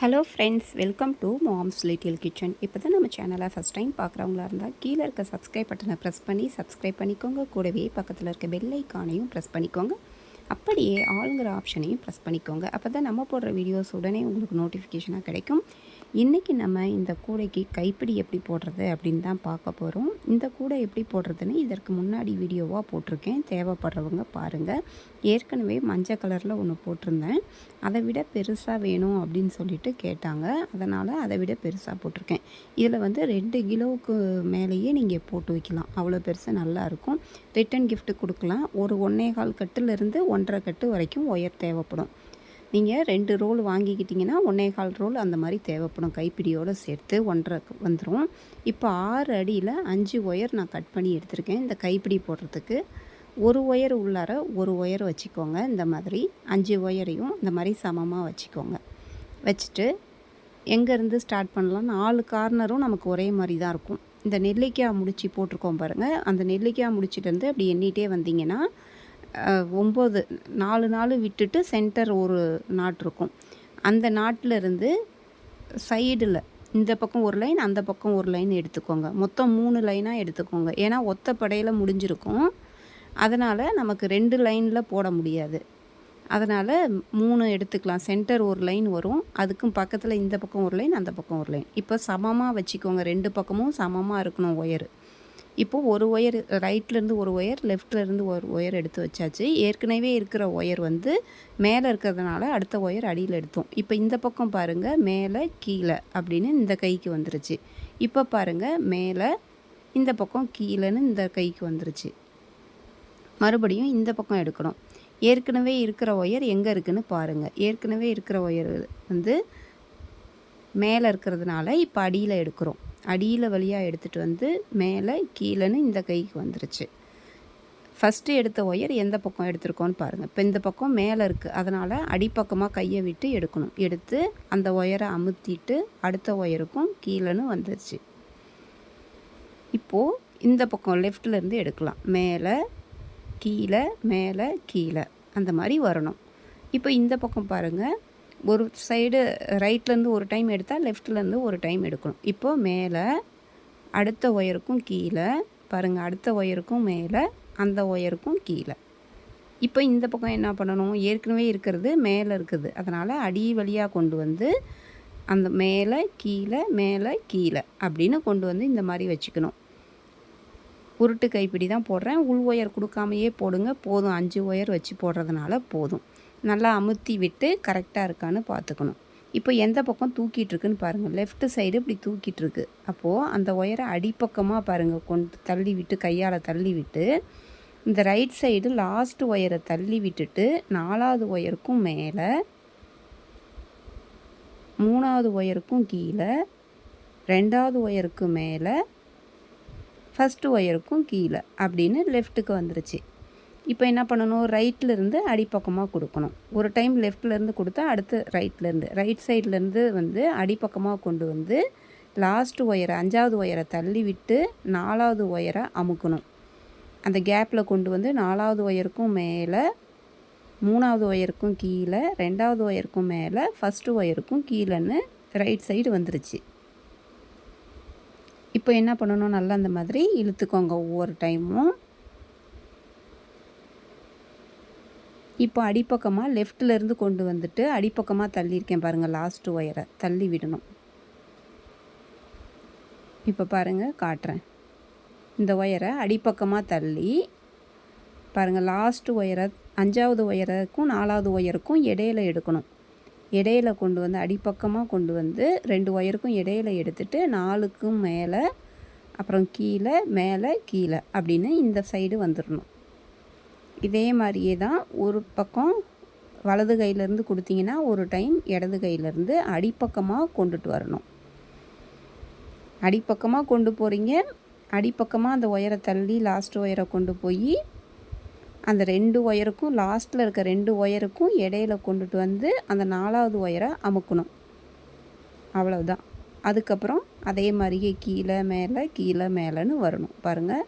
Hello friends, welcome to moms little kitchen. இப்போ தான் நம்ம சேனலை ஃபஸ்ட் டைம் பார்க்குறவங்களா இருந்தால் கீழே இருக்க சப்ஸ்கிரைப் பட்டனை ப்ரெஸ் பண்ணி சப்ஸ்கிரைப் பண்ணிக்கோங்க. கூடவே பக்கத்தில் இருக்க பெல் ஐக்கானையும் ப்ரெஸ் பண்ணிக்கோங்க. அப்படியே ஆளுங்கிற ஆப்ஷனையும் ப்ரெஸ் பண்ணிக்கோங்க. அப்போ தான் நம்ம போடுற வீடியோஸ் உடனே உங்களுக்கு நோட்டிஃபிகேஷனாக கிடைக்கும். இன்றைக்கி நம்ம இந்த கூடைக்கு கைப்பிடி எப்படி போடுறது அப்படின்னு தான் பார்க்க போகிறோம். இந்த கூடை எப்படி போடுறதுன்னு இதற்கு முன்னாடி வீடியோவாக போட்டிருக்கேன், தேவைப்படுறவங்க பாருங்கள். ஏற்கனவே மஞ்சள் கலரில் ஒன்று போட்டிருந்தேன், அதை விட பெருசாக வேணும் அப்படின்னு சொல்லிட்டு கேட்டாங்க, அதனால் அதை விட பெருசாக போட்டிருக்கேன். இதில் வந்து 2 கிலோவுக்கு மேலேயே நீங்கள் போட்டு வைக்கலாம், அவ்வளோ பெருசாக நல்லாயிருக்கும். ரிட்டன் கிஃப்ட்டு கொடுக்கலாம். ஒரு 1.25 கட்டுலேருந்து 1.5 கட்டு வரைக்கும் ஒயர் தேவைப்படும். நீங்கள் 2 ரோல் வாங்கிக்கிட்டிங்கன்னா 1.25 ரோல் அந்த மாதிரி தேவைப்படும். கைப்பிடியோடு சேர்த்து 1.5 வந்துடும். இப்போ 6 அடியில் 5 ஒயர் நான் கட் பண்ணி எடுத்திருக்கேன். இந்த கைப்பிடி போடுறதுக்கு ஒரு ஒயர் உள்ளார ஒரு ஒயர் வச்சுக்கோங்க. இந்த மாதிரி 5 ஒயரையும் இந்த மாதிரி சமமாக வச்சுக்கோங்க. வச்சுட்டு எங்கேருந்து ஸ்டார்ட் பண்ணலாம், 4 கார்னரும் நமக்கு ஒரே மாதிரி தான் இருக்கும். இந்த நெல்லிக்காய் முடிச்சு போட்டிருக்கோம் பாருங்கள், அந்த நெல்லிக்காய் முடிச்சிலேருந்து அப்படி எண்ணிகிட்டே வந்தீங்கன்னா 9 4 விட்டுட்டு சென்டர் ஒரு நாட் இருக்கும். அந்த நாட்டிலிருந்து சைடில் இந்த பக்கம் ஒரு லைன், அந்த பக்கம் ஒரு லைன் எடுத்துக்கோங்க. மொத்தம் 3 லைனாக எடுத்துக்கோங்க. ஏன்னா ஒத்த படையில் முடிஞ்சிருக்கும், அதனால் நமக்கு 2 லைனில் போட முடியாது. அதனால் 3 எடுத்துக்கலாம். சென்டர் ஒரு லைன் வரும், அதுக்கும் பக்கத்தில் இந்த பக்கம் ஒரு லைன், அந்த பக்கம் ஒரு லைன். இப்போ சமமாக வச்சுக்கோங்க, 2 பக்கமும் சமமாக இருக்கணும் ஒயரு. இப்போது ஒரு ஒயர் ரைட்லேருந்து ஒரு ஒயர், லெஃப்ட்லேருந்து ஒரு ஒயர் எடுத்து வச்சாச்சு. ஏற்கனவே இருக்கிற ஒயர் வந்து மேலே இருக்கிறதுனால அடுத்த ஒயர் அடியில் எடுத்தோம். இப்போ இந்த பக்கம் பாருங்கள், மேலே கீழே அப்படின்னு இந்த கைக்கு வந்துருச்சு. இப்போ பாருங்கள், மேலே இந்த பக்கம் கீழேன்னு இந்த கைக்கு வந்துருச்சு. மறுபடியும் இந்த பக்கம் எடுக்கணும். ஏற்கனவே இருக்கிற ஒயர் எங்கே இருக்குதுன்னு பாருங்கள். ஏற்கனவே இருக்கிற ஒயர் வந்து மேலே இருக்கிறதுனால இப்போ அடியில் எடுக்கிறோம். அடியில் வழியாக எடுத்துகிட்டு வந்து மேலே கீழேன்னு இந்த கைக்கு வந்துருச்சு. ஃபஸ்ட்டு எடுத்த ஒயர் எந்த பக்கம் எடுத்துருக்கோன்னு பாருங்கள். இப்போ இந்த பக்கம் மேலே இருக்குது, அதனால் அடிப்பக்கமாக கையை விட்டு எடுக்கணும். எடுத்து அந்த ஒயரை அமுத்திட்டு அடுத்த ஒயருக்கும் கீழேன்னு வந்துருச்சு. இப்போது இந்த பக்கம் லெஃப்ட்லேருந்து எடுக்கலாம். மேலே கீழே, மேலே கீழே, அந்த மாதிரி வரணும். இப்போ இந்த பக்கம் பாருங்கள், ஒரு சைடு ரைட்லேருந்து ஒரு டைம் எடுத்தால் லெஃப்ட்லேருந்து ஒரு டைம் எடுக்கணும். இப்போது மேலே அடுத்த ஒயருக்கும் கீழே பாருங்கள், அடுத்த ஒயருக்கும் மேலே, அந்த ஒயருக்கும் கீழே. இப்போ இந்த பக்கம் என்ன பண்ணணும், ஏற்கனவே இருக்கிறது மேலே இருக்குது, அதனால் அடி வழியாக கொண்டு வந்து அந்த மேலே கீழே, மேலே கீழே அப்படின்னு கொண்டு வந்து இந்த மாதிரி வச்சுக்கணும். உருட்டு கைப்பிடி தான் போடுறேன், உள் ஒயர் கொடுக்காமையே போடுங்க, போதும். 5 ஒயர் வச்சு போடுறதுனால போதும். நல்லா அமுத்தி விட்டு கரெக்டாக இருக்கான்னு பார்த்துக்கணும். இப்போ எந்த பக்கம் தூக்கிட்டுருக்குன்னு பாருங்கள். லெஃப்ட் சைடு இப்படி தூக்கிட்டுருக்கு. அப்போது அந்த ஒயரை அடிப்பக்கமாக பாருங்கள் கொண்டு தள்ளி விட்டு, கையால் தள்ளி விட்டு இந்த ரைட் சைடு லாஸ்ட் ஒயரை தள்ளி விட்டுட்டு 4வது ஒயருக்கும் மேலே, 3வது ஒயருக்கும் கீழே, 2வது ஒயருக்கு மேலே, ஃபஸ்ட்டு ஒயருக்கும் கீழே அப்படின்னு லெஃப்ட்டுக்கு வந்துருச்சு. இப்போ என்ன பண்ணணும், ரைட்லேருந்து அடிப்பக்கமாக கொடுக்கணும். ஒரு டைம் லெஃப்ட்லேருந்து கொடுத்தா அடுத்து ரைட்லேருந்து, ரைட் சைட்லேருந்து வந்து அடிப்பக்கமாக கொண்டு வந்து லாஸ்ட்டு ஒயரை 5வது ஒயரை தள்ளி விட்டு 4வது ஒயரை அமுக்கணும். அந்த கேப்பில் கொண்டு வந்து 4வது ஒயருக்கும் மேலே, 3வது ஒயருக்கும் கீழே, 2வது ஒயருக்கும் மேலே, ஃபஸ்ட்டு ஒயருக்கும் கீழேன்னு ரைட் சைடு வந்துருச்சு. இப்போ என்ன பண்ணணும், நல்லா அந்த மாதிரி இழுத்துக்கோங்க ஒவ்வொரு டைமும். இப்போ அடிப்பக்கமாக லெஃப்ட்லேருந்து கொண்டு வந்துட்டு அடிப்பக்கமாக தள்ளியிருக்கேன் பாருங்கள், லாஸ்ட்டு ஒயரை தள்ளி விடணும். இப்போ பாருங்கள் காட்டுறேன். இந்த ஒயரை அடிப்பக்கமாக தள்ளி பாருங்கள், லாஸ்ட்டு ஒயரை 5வது ஒயருக்கும் 4வது ஒயருக்கும் இடையில எடுக்கணும். இடையில கொண்டு வந்து அடிப்பக்கமாக கொண்டு வந்து 2 ஒயருக்கும் இடையில எடுத்துட்டு 4க்கும் மேலே, அப்புறம் கீழே, மேலே கீழே அப்படின்னு இந்த சைடு வந்துடணும். இதே மாதிரியே தான் ஒரு பக்கம் வலது கையிலேருந்து கொடுத்தீங்கன்னா ஒரு டைம் இடது கையிலேருந்து அடிப்பக்கமாக கொண்டுட்டு வரணும். அடிப்பக்கமாக கொண்டு போகிறீங்க, அடிப்பக்கமாக அந்த ஒயரை தள்ளி லாஸ்ட் ஒயரை கொண்டு போய் அந்த 2 ஒயருக்கும் லாஸ்ட்டில் இருக்க 2 ஒயருக்கும் இடையில கொண்டுட்டு வந்து அந்த 4வது ஒயரை அமுக்கணும். அவ்வளவுதான். அதுக்கப்புறம் அதே மாதிரியே கீழே மேலே, கீழே மேலேன்னு வரணும். பாருங்கள்,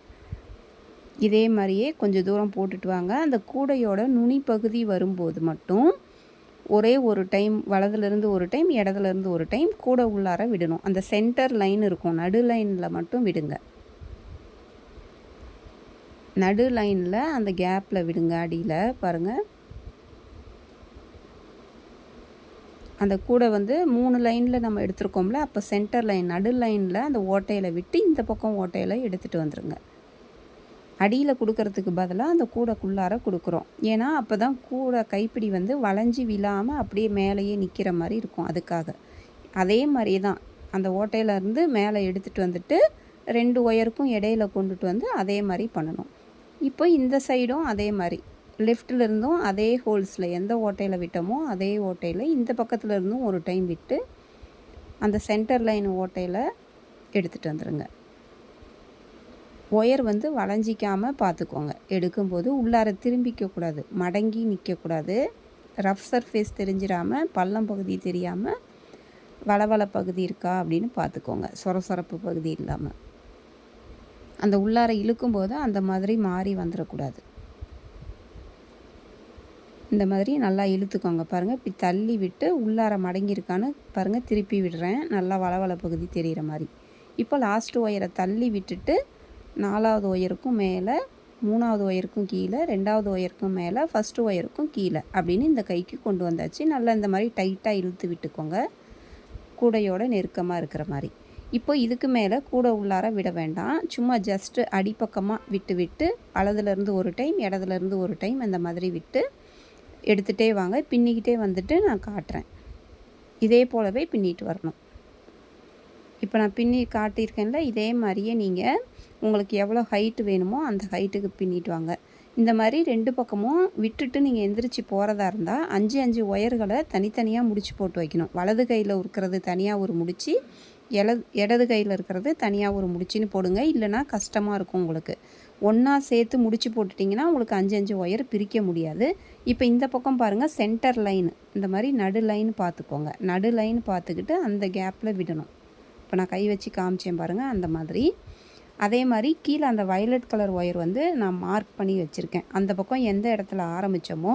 இதே மாதிரியே கொஞ்சம் தூரம் போட்டுட்டு வாங்க. அந்த கூடையோட நுனி பகுதி வரும்போது மட்டும் ஒரே ஒரு டைம் வலதுலேருந்து ஒரு டைம் இடதுலேருந்து ஒரு டைம் கூட உள்ளார விடணும். அந்த சென்டர் லைன் இருக்கும், நடு லைனில் மட்டும் விடுங்க. நடு லைனில் அந்த கேப்பில் விடுங்க. அடியில் பாருங்கள், அந்த கூடை வந்து 3 லைனில் நம்ம எடுத்துருக்கோம்ல, அப்போ சென்டர் லைன் நடு லைனில் அந்த ஓட்டையில் விட்டு இந்த பக்கம் ஓட்டையில் எடுத்துகிட்டு வந்துடுங்க. அடியில் கொடுக்கறதுக்கு பதிலாக அந்த கூடைக்குள்ளார கொடுக்குறோம். ஏன்னா அப்போ தான் கூடை கைப்பிடி வந்து வளைஞ்சி விழாமல் அப்படியே மேலேயே நிற்கிற மாதிரி இருக்கும். அதுக்காக அதே மாதிரி தான் அந்த ஓட்டையிலேருந்து மேலே எடுத்துகிட்டு வந்துட்டு 2 ஒயருக்கும் இடையில கொண்டுட்டு வந்து அதே மாதிரி பண்ணணும். இப்போ இந்த சைடும் அதே மாதிரி லெஃப்டில் இருந்தும் அதே ஹோல்ஸில் எந்த ஓட்டையில் விட்டோமோ அதே ஓட்டையில் இந்த பக்கத்தில் இருந்தும் ஒரு டைம் விட்டு அந்த சென்டர் லைன் ஓட்டையில் எடுத்துகிட்டு வந்துடுங்க. ஒயர் வந்து வளைஞ்சிக்காமல் பார்த்துக்கோங்க. எடுக்கும்போது உள்ளார திரும்பிக்கக்கூடாது, மடங்கி நிற்கக்கூடாது. ரஃப் சர்ஃபேஸ் தெரிஞ்சிடாமல், பள்ளம் பகுதி தெரியாமல், வளவள பகுதி இருக்கா அப்படின்னு பார்த்துக்கோங்க. சொரசொரப்பு பகுதி இல்லாமல் அந்த உள்ளார இழுக்கும்போது அந்த மாதிரி மாறி வந்துடக்கூடாது. இந்த மாதிரி நல்லா இழுத்துக்கோங்க. பாருங்கள், இப்படி தள்ளி விட்டு உள்ளார மடங்கியிருக்கான்னு பாருங்கள், திருப்பி விடுறேன். நல்லா வளவள பகுதி தெரிகிற மாதிரி. இப்போ லாஸ்ட்டு ஒயரை தள்ளி விட்டுட்டு 4வது ஒயருக்கும் மேலே, 3வது ஒயருக்கும் கீழே, 2வது ஒயருக்கும் மேலே, ஃபஸ்ட்டு ஒயருக்கும் கீழே அப்படின்னு இந்த கைக்கு கொண்டு வந்தாச்சு. நல்லா இந்த மாதிரி டைட்டாக இழுத்து விட்டுக்கோங்க, கூடையோட நெருக்கமாக இருக்கிற மாதிரி. இப்போ இதுக்கு மேலே கூடை உள்ளார விட வேண்டாம். சும்மா ஜஸ்ட்டு அடிப்பக்கமாக விட்டு விட்டு வலதுலேருந்து ஒரு டைம், இடதுலேருந்து ஒரு டைம் அந்த மாதிரி விட்டு எடுத்துகிட்டே வாங்க. பின்னிக்கிட்டே வந்துட்டு நான் காட்டுறேன். இதே போலவே பின்னிட்டு வரணும். இப்போ நான் பின்னி காட்டியிருக்கேன்ல, இதே மாதிரியே நீங்கள் உங்களுக்கு எவ்வளோ ஹைட்டு வேணுமோ அந்த ஹைட்டுக்கு பின்னிட்டு வாங்க. இந்த மாதிரி 2 பக்கமும் விட்டுட்டு நீங்கள் எந்திரிச்சு போகிறதா இருந்தால் 5 ஒயர்களை தனித்தனியாக முடிச்சு போட்டு வைக்கணும். வலது கையில் இருக்கிறது தனியாக ஒரு முடிச்சு, இடது கையில் இருக்கிறது தனியாக ஒரு முடிச்சின்னு போடுங்க. இல்லைனா கஷ்டமாக இருக்கும் உங்களுக்கு. ஒன்றா சேர்த்து முடிச்சு போட்டுட்டிங்கன்னா உங்களுக்கு 5 ஒயர் பிரிக்க முடியாது. இப்போ இந்த பக்கம் பாருங்கள், சென்டர் லைன் இந்த மாதிரி நடு லைன் பார்த்துக்கோங்க. நடு லைன் பார்த்துக்கிட்டு அந்த கேப்பில் விடணும். இப்போ நான் கை வச்சு காமிச்சேன் பாருங்கள், அந்த மாதிரி. அதே மாதிரி கீழே அந்த வயலட் கலர் ஒயர் வந்து நான் மார்க் பண்ணி வச்சுருக்கேன். அந்த பக்கம் எந்த இடத்துல ஆரம்பித்தோமோ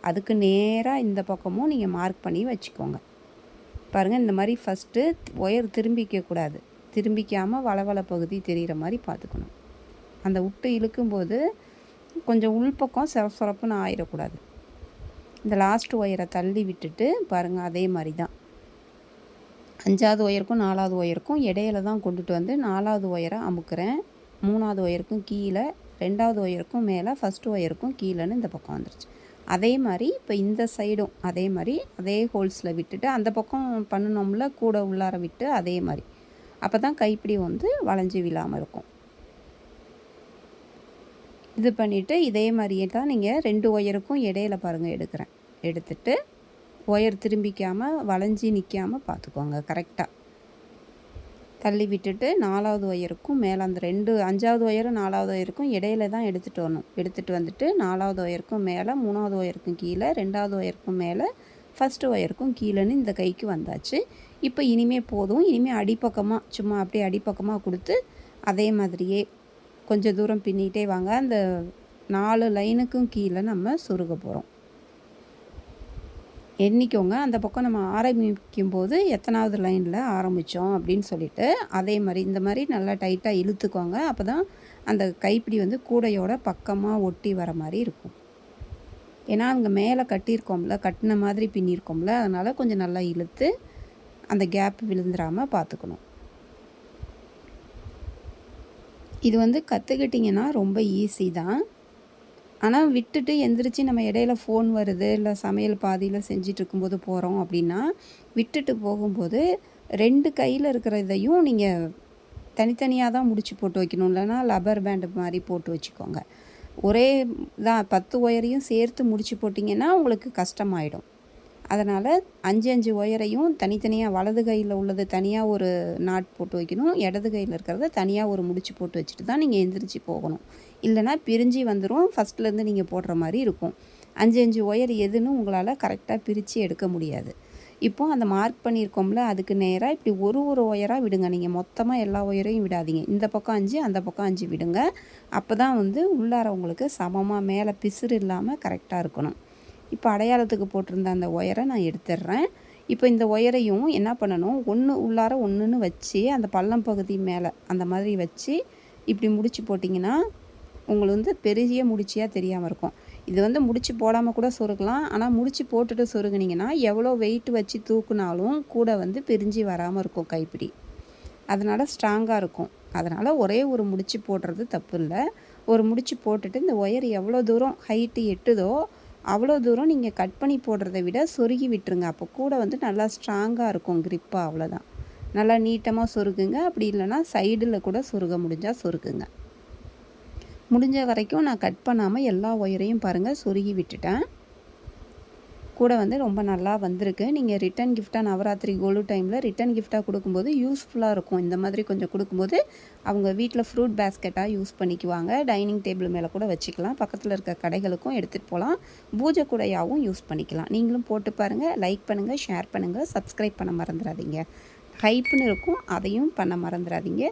அதுக்கு நேராக இந்த பக்கமும் நீங்கள் மார்க் பண்ணி வச்சுக்கோங்க. பாருங்கள், இந்த மாதிரி ஃபஸ்ட்டு ஒயர் திரும்பிக்கக்கூடாது. திரும்பிக்காமல் வளவள பகுதி தெரிகிற மாதிரி பார்த்துக்கணும். அந்த விட்டு இழுக்கும்போது கொஞ்சம் உள்பக்கம் சொரப்புன்னு ஆயிடக்கூடாது. இந்த லாஸ்ட் ஒயரை தள்ளி விட்டுட்டு பாருங்கள், அதே மாதிரி தான் 5வது ஒயருக்கும் 4வது ஒயருக்கும் இடையில தான் கொண்டுட்டு வந்து 4வது ஒயரை அமுக்குறேன். 3வது ஒயருக்கும் கீழே, 2வது ஒயருக்கும் மேலே, ஃபஸ்ட்டு ஒயருக்கும் கீழேன்னு இந்த பக்கம் வந்துருச்சு. அதே மாதிரி இப்போ இந்த சைடும் அதே மாதிரி அதே ஹோல்ஸில் விட்டுட்டு அந்த பக்கம் பண்ணணும்ல, கூட உள்ளார விட்டு அதே மாதிரி. அப்போ தான் கைப்பிடி வந்து வளைஞ்சி விழாமல் இருக்கும். இது பண்ணிவிட்டு இதே மாதிரியே தான் நீங்கள் 2 ஒயருக்கும் இடையில பாருங்கள் எடுக்கிறேன். எடுத்துட்டு ஒயர் திரும்பிக்காமல் வளைஞ்சி நிற்காமல் பார்த்துக்கோங்க. கரெக்டாக தள்ளி விட்டுட்டு 4வது ஒயருக்கும் மேலே அந்த 5வது ஒயரும் 4வது ஒயருக்கும் இடையில தான் எடுத்துகிட்டு வரணும். எடுத்துகிட்டு வந்துட்டு 4வது ஒயருக்கும் மேலே, 3வது ஒயருக்கும் கீழே, 2வது ஒயருக்கும் மேலே, ஃபஸ்ட்டு ஒயருக்கும் கீழேன்னு இந்த கைக்கு வந்தாச்சு. இப்போ இனிமேல் போதும். இனிமேல் அடிப்பக்கமாக சும்மா அப்படியே அடிப்பக்கமாக கொடுத்து அதே மாதிரியே கொஞ்சம் தூரம் பின்னிகிட்டே வாங்க. அந்த 4 லைனுக்கும் கீழே நம்ம சொருக போகிறோம். எண்ணிக்கோங்க, அந்த பக்கம் நம்ம ஆரம்பிக்கும் போது எத்தனாவது லைனில் ஆரம்பித்தோம் அப்படின்னு சொல்லிட்டு அதே மாதிரி இந்த மாதிரி நல்லா டைட்டாக இழுத்துக்கோங்க. அப்போ தான் அந்த கைப்பிடி வந்து கூடையோட பக்கமாக ஒட்டி வர மாதிரி இருக்கும். ஏன்னா அங்கே மேலே கட்டியிருக்கோம்ல, கட்டின மாதிரி பின்னியிருக்கோம்ல, அதனால் கொஞ்சம் நல்லா இழுத்து அந்த கேப் விழுந்துடாமல் பார்த்துக்கணும். இது வந்து கற்றுக்கிட்டிங்கன்னா ரொம்ப ஈஸி தான். ஆனால் விட்டுட்டு எந்திரிச்சு நம்ம இடையில ஃபோன் வருது, இல்லை சமையல் பாதியில் செஞ்சுட்டு இருக்கும்போது போகிறோம் அப்படின்னா விட்டுட்டு போகும்போது 2 கையில் இருக்கிற இதையும் நீங்கள் தனித்தனியாக தான் முடிச்சு போட்டு வைக்கணும். இல்லைனா லப்பர் பேண்டு மாதிரி போட்டு வச்சுக்கோங்க. ஒரே தான் 10 ஒயரையும் சேர்த்து முடிச்சு போட்டிங்கன்னா உங்களுக்கு கஷ்டமாயிடும். அதனால் 5 ஒயரையும் தனித்தனியாக வலது கையில் உள்ளது தனியாக ஒரு நாட் போட்டு வைக்கணும், இடது கையில் இருக்கிறத தனியாக ஒரு முடிச்சு போட்டு வச்சுட்டு தான் நீங்கள் எந்திரிச்சு போகணும். இல்லைனா பிரிஞ்சு வந்துடும், ஃபஸ்ட்லேருந்து நீங்கள் போடுற மாதிரி இருக்கும். 5 ஒயர் எதுன்னு உங்களால் கரெக்டாக பிரித்து எடுக்க முடியாது. இப்போ அந்த மார்க் பண்ணியிருக்கோம்ல, அதுக்கு நேராக இப்படி ஒரு ஒயராக விடுங்க. நீங்கள் மொத்தமாக எல்லா ஒயரையும் விடாதீங்க. இந்த பக்கம் 5, அந்த பக்கம் 5 விடுங்க. அப்போ தான் வந்து உள்ளார உங்களுக்கு சமமாக மேலே பிசுறு இல்லாமல் கரெக்டாக இருக்கணும். இப்போ அடையாளத்துக்கு போட்டிருந்த அந்த ஒயரை நான் எடுத்துடுறேன். இப்போ இந்த ஒயரையும் என்ன பண்ணணும், ஒன்று உள்ளார ஒன்றுன்னு வச்சு அந்த பள்ளம் பகுதி மேலே அந்த மாதிரி வச்சு இப்படி முடிச்சு போட்டிங்கன்னா உங்களுக்கு வந்து பெரிய முடிச்சியாக தெரியாமல் இருக்கும். இது வந்து முடிச்சு போடாமல் கூட சொருகலாம். ஆனால் முடிச்சு போட்டுட்டு சொருகுனிங்கன்னா எவ்வளோ வெயிட் வச்சு தூக்குனாலும் கூட வந்து பிரிஞ்சு வராமல் இருக்கும் கைப்பிடி. அதனால் ஸ்ட்ராங்காக இருக்கும். அதனால் ஒரே ஒரு முடிச்சு போடுறது தப்பு இல்லை. ஒரு முடிச்சு போட்டுட்டு இந்த ஒயர் எவ்வளோ தூரம் ஹைட்டு எட்டுதோ அவ்வளோ தூரம் நீங்கள் கட் பண்ணி போடுறத விட சொருகி விட்டுருங்க. அப்போ கூட வந்து நல்லா ஸ்ட்ராங்காக இருக்கும் கிரிப்பாக. அவ்வளோதான். நல்லா நீட்டமாக சொருகுங்க. அப்படி இல்லைன்னா சைடில் கூட சொருக முடிஞ்சால் சொருகுங்க. முடிஞ்ச வரைக்கும் நான் கட் பண்ணாமல் எல்லா ஒயரையும் பாருங்கள் சொருகி விட்டுட்டேன். கூட வந்து ரொம்ப நல்லா வந்திருக்கு. நீங்கள் ரிட்டன் கிஃப்டாக நவராத்திரி கோலு டைமில் ரிட்டன் கிஃப்டாக கொடுக்கும்போது யூஸ்ஃபுல்லாக இருக்கும். இந்த மாதிரி கொஞ்சம் கொடுக்கும்போது அவங்க வீட்டில் ஃப்ரூட் பேஸ்கெட்டாக யூஸ் பண்ணிக்குவாங்க. டைனிங் டேபிள் மேலே கூட வச்சுக்கலாம். பக்கத்தில் இருக்க கடைகளுக்கும் எடுத்துகிட்டு போகலாம். பூஜை கூடையாகவும் யூஸ் பண்ணிக்கலாம். நீங்களும் போட்டு பாருங்கள். லைக் பண்ணுங்கள், ஷேர் பண்ணுங்கள், சப்ஸ்கிரைப் பண்ண மறந்துடாதீங்க. ஹைப்புன்னு இருக்கும், அதையும் பண்ண மறந்துடாதீங்க.